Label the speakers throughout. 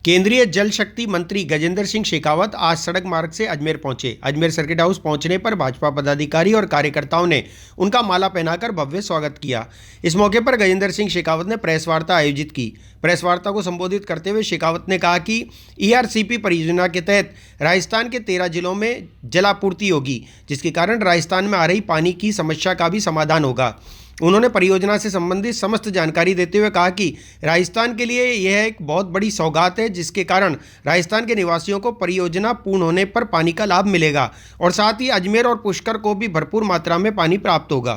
Speaker 1: केंद्रीय जल शक्ति मंत्री गजेंद्र सिंह शेखावत आज सड़क मार्ग से अजमेर पहुंचे। अजमेर सर्किट हाउस पहुंचने पर भाजपा पदाधिकारी और कार्यकर्ताओं ने उनका माला पहनाकर भव्य स्वागत किया। इस मौके पर गजेंद्र सिंह शेखावत ने प्रेस वार्ता आयोजित की। प्रेस वार्ता को संबोधित करते हुए शेखावत ने कहा कि ERCP परियोजना के तहत राजस्थान के 13 जिलों में जलापूर्ति होगी, जिसके कारण राजस्थान में आ रही पानी की समस्या का भी समाधान होगा। उन्होंने परियोजना से संबंधित समस्त जानकारी देते हुए कहा कि राजस्थान के लिए यह एक बहुत बड़ी सौगात है, जिसके कारण राजस्थान के निवासियों को परियोजना पूर्ण होने पर पानी का लाभ मिलेगा और साथ ही अजमेर और पुष्कर को भी भरपूर मात्रा में पानी प्राप्त होगा।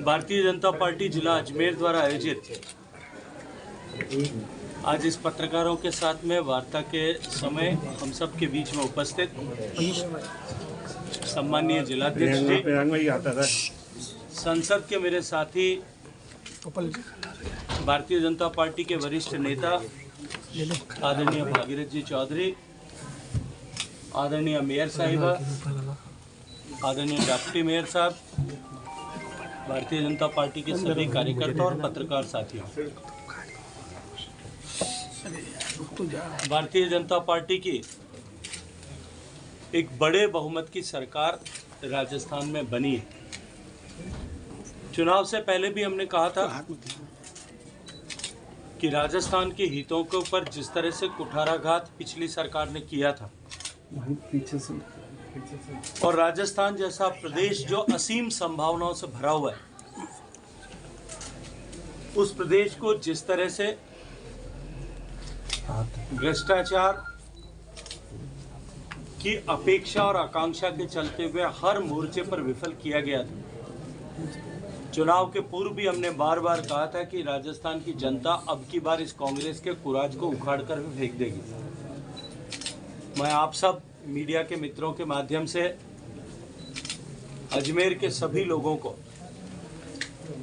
Speaker 2: भारतीय जनता पार्टी जिला अजमेर द्वारा आयोजित आज इस पत्रकारों के साथ में वार्ता के समय हम सब के बीच में उपस्थित सम्माननीय जिलाध्यक्ष जी, संसद के मेरे साथी, भारतीय जनता पार्टी के वरिष्ठ नेता आदरणीय भागीरथ जी चौधरी, आदरणीय मेयर साहिबा, आदरणीय डिप्टी मेयर साहब, भारतीय जनता पार्टी के सभी कार्यकर्ता और पत्रकार साथियों, भारतीय जनता पार्टी की एक बड़े बहुमत की सरकार राजस्थान में बनी है। चुनाव से पहले भी हमने कहा था कि राजस्थान के हितों के ऊपर जिस तरह से कुठाराघात पिछली सरकार ने किया था और राजस्थान जैसा प्रदेश जो असीम संभावनाओं से भरा हुआ है, उस प्रदेश को जिस तरह से भ्रष्टाचार की अपेक्षा और आकांक्षा के चलते हुए हर मोर्चे पर विफल किया गया था। चुनाव के पूर्व भी हमने बार बार कहा था कि राजस्थान की जनता अब की बार इस कांग्रेस के कुराज को उखाड़ कर भी फेंक देगी। मैं आप सब मीडिया के मित्रों के माध्यम से अजमेर के सभी लोगों को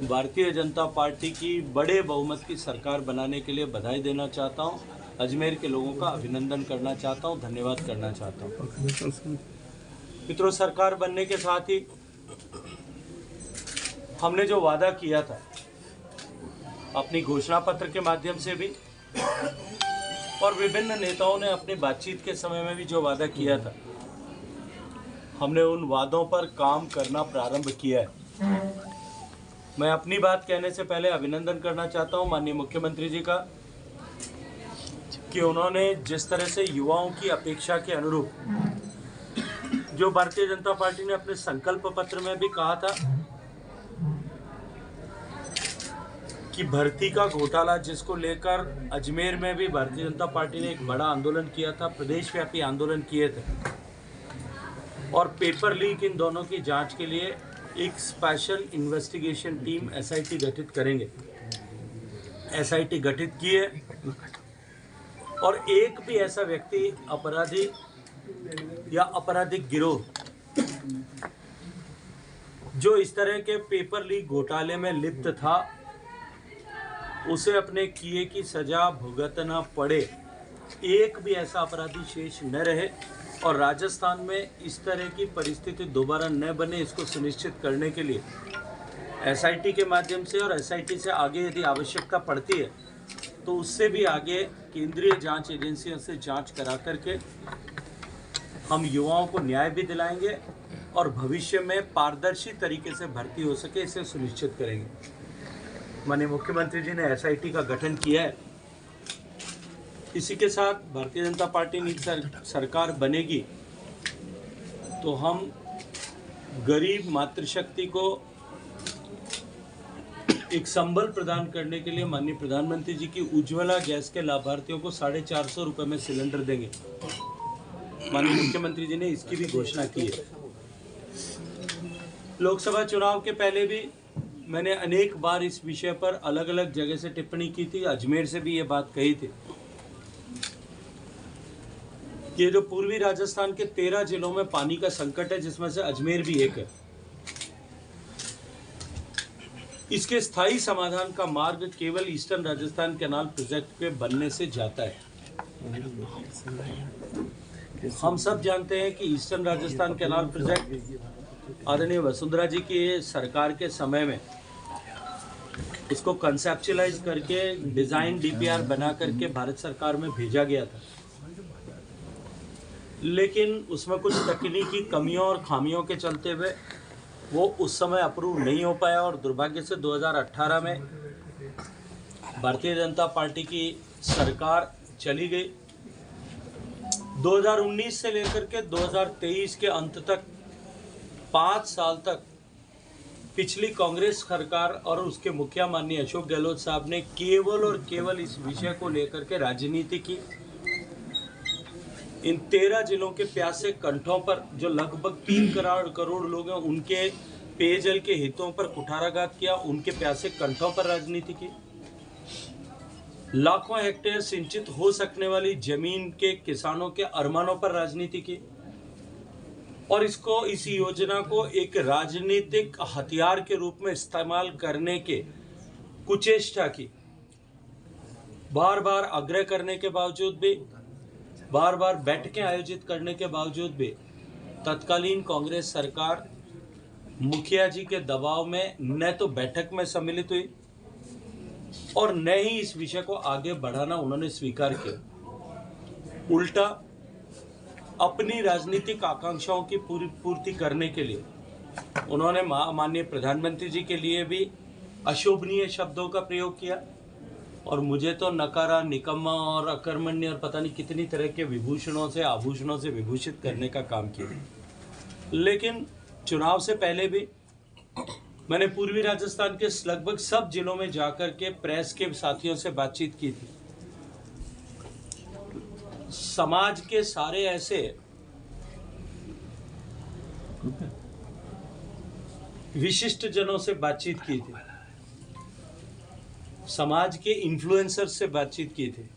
Speaker 2: भारतीय जनता पार्टी की बड़े बहुमत की सरकार बनाने के लिए बधाई देना चाहता हूं। अजमेर के लोगों का अभिनंदन करना चाहता हूं, धन्यवाद करना चाहता हूं। मित्रों, सरकार बनने के साथ ही हमने जो वादा किया था अपनी घोषणा पत्र के माध्यम से भी और विभिन्न नेताओं ने अपनी बातचीत के समय में भी जो वादा किया था, हमने उन वादों पर काम करना प्रारंभ किया है। मैं अपनी बात कहने से पहले अभिनंदन करना चाहता हूं माननीय मुख्यमंत्री जी का कि उन्होंने जिस तरह से युवाओं की अपेक्षा के अनुरूप जो भारतीय जनता पार्टी ने अपने संकल्प पत्र में भी कहा था कि भर्ती का घोटाला, जिसको लेकर अजमेर में भी भारतीय जनता पार्टी ने एक बड़ा आंदोलन किया था, प्रदेशव्यापी आंदोलन किए थे और पेपर लीक, इन दोनों की जांच के लिए एक स्पेशल इन्वेस्टिगेशन टीम SIT गठित करेंगे। SIT गठित किए और एक भी ऐसा व्यक्ति, अपराधी या आपराधिक गिरोह जो इस तरह के पेपर लीक घोटाले में लिप्त था, उसे अपने किए की सजा भुगतना पड़े। एक भी ऐसा अपराधी शेष न रहे और राजस्थान में इस तरह की परिस्थिति दोबारा न बने, इसको सुनिश्चित करने के लिए SIT के माध्यम से और SIT से आगे यदि आवश्यकता पड़ती है तो उससे भी आगे केंद्रीय जांच एजेंसियों से जांच करा करके हम युवाओं को न्याय भी दिलाएंगे और भविष्य में पारदर्शी तरीके से भर्ती हो सके, इसे सुनिश्चित करेंगे। माननीय मुख्यमंत्री जी ने SIT का गठन किया है। इसी के साथ भारतीय जनता पार्टी की सरकार बनेगी तो हम गरीब मातृशक्ति को एक संबल प्रदान करने के लिए माननीय प्रधानमंत्री जी की उज्ज्वला गैस के लाभार्थियों को 450 रुपये में सिलेंडर देंगे। माननीय मुख्यमंत्री जी ने इसकी भी घोषणा की है। लोकसभा चुनाव के पहले भी मैंने अनेक बार इस विषय पर अलग अलग जगह से टिप्पणी की थी, अजमेर से भी ये बात कही थी। ये जो पूर्वी राजस्थान के 13 जिलों में पानी का संकट है, जिसमें से अजमेर भी एक है, इसके स्थायी समाधान का मार्ग केवल ईस्टर्न राजस्थान कैनाल प्रोजेक्ट के बनने से जाता है। हम सब जानते हैं कि ईस्टर्न राजस्थान कैनाल प्रोजेक्ट आदरणीय वसुंधरा जी की सरकार के समय में उसको कंसेप्चुलाइज करके डिज़ाइन डीपीआर बना करके भारत सरकार में भेजा गया था, लेकिन उसमें कुछ तकनीकी कमियों और खामियों के चलते हुए वो उस समय अप्रूव नहीं हो पाया और दुर्भाग्य से 2018 में भारतीय जनता पार्टी की सरकार चली गई। 2019 से लेकर के 2023 के अंत तक 5 साल तक पिछली कांग्रेस सरकार और उसके मुखिया माननीय अशोक गहलोत साहब ने केवल और केवल इस विषय को लेकर के राजनीति की। इन 13 जिलों के प्यासे कंठों पर जो लगभग 3 करोड़ लोग हैं उनके पेयजल के हितों पर कुठाराघात किया, उनके प्यासे कंठों पर राजनीति की। लाखों हेक्टेयर सिंचित हो सकने वाली जमीन के किसानों के अरमानों पर राजनीति की और इस योजना को एक राजनीतिक हथियार के रूप में इस्तेमाल करने के कुचेष्टा की। बार बार आग्रह करने के बावजूद भी, बार बार बैठकें आयोजित करने के बावजूद भी तत्कालीन कांग्रेस सरकार मुखिया जी के दबाव में न तो बैठक में सम्मिलित हुई और न ही इस विषय को आगे बढ़ाना उन्होंने स्वीकार किया। उल्टा अपनी राजनीतिक आकांक्षाओं की पूर्ति करने के लिए उन्होंने माननीय प्रधानमंत्री जी के लिए भी अशोभनीय शब्दों का प्रयोग किया और मुझे तो नकारा, निकम्मा और अकर्मण्य और पता नहीं कितनी तरह के विभूषणों से, आभूषणों से विभूषित करने का काम किया। लेकिन चुनाव से पहले भी मैंने पूर्वी राजस्थान के लगभग सब जिलों में जाकर के प्रेस के साथियों से बातचीत की थी। समाज के सारे ऐसे विशिष्ट जनों से बातचीत की थी, समाज के इन्फ्लुएंसर से बातचीत की थी,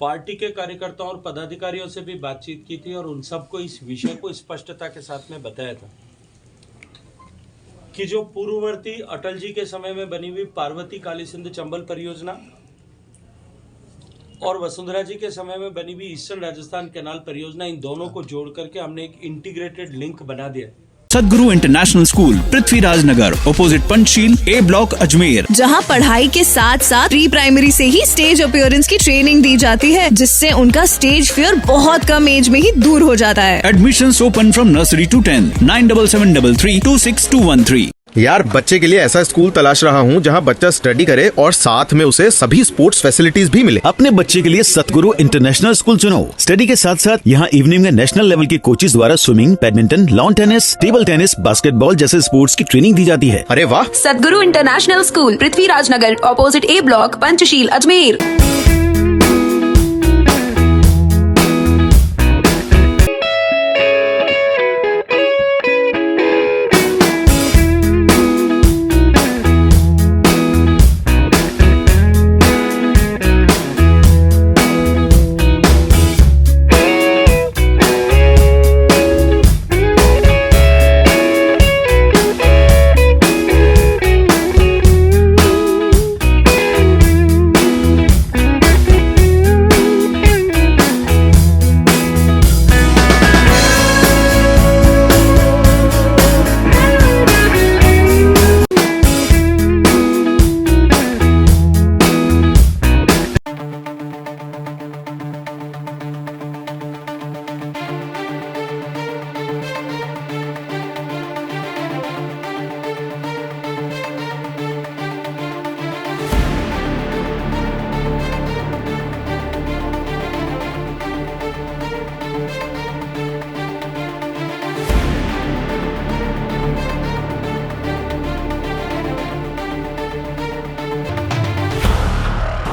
Speaker 2: पार्टी के कार्यकर्ताओं और पदाधिकारियों से भी बातचीत की थी और उन सबको इस विषय को स्पष्टता के साथ में बताया था कि जो पूर्ववर्ती अटल जी के समय में बनी हुई पार्वती काली सिंधु चंबल परियोजना और वसुंधरा जी के समय में बनी हुई ईस्टर्न राजस्थान कैनाल परियोजना, इन दोनों को जोड़ करके हमने एक इंटीग्रेटेड लिंक बना दिया।
Speaker 3: सदगुरु इंटरनेशनल स्कूल, पृथ्वीराज नगर, ऑपोजिट पंचशील, ए ब्लॉक, अजमेर,
Speaker 4: जहां पढ़ाई के साथ साथ प्री प्राइमरी से ही स्टेज अपीयरेंस की ट्रेनिंग दी जाती है, जिससे उनका स्टेज फियर बहुत कम एज में ही दूर हो जाता है।
Speaker 3: Admissions open from nursery to 10, 9773326213।
Speaker 5: यार, बच्चे के लिए ऐसा स्कूल तलाश रहा हूँ जहाँ बच्चा स्टडी करे और साथ में उसे सभी स्पोर्ट्स फैसिलिटीज भी मिले।
Speaker 6: अपने बच्चे के लिए सतगुरु इंटरनेशनल स्कूल चुनो। स्टडी के साथ साथ यहाँ इवनिंग में नेशनल लेवल के कोचेज द्वारा swimming, badminton, lawn tennis, table tennis, basketball जैसे स्पोर्ट्स की ट्रेनिंग दी जाती है।
Speaker 5: अरे वाह!
Speaker 7: सतगुरु इंटरनेशनल स्कूल, पृथ्वीराज नगर, ऑपोजिट ए ब्लॉक, पंचशील, अजमेर।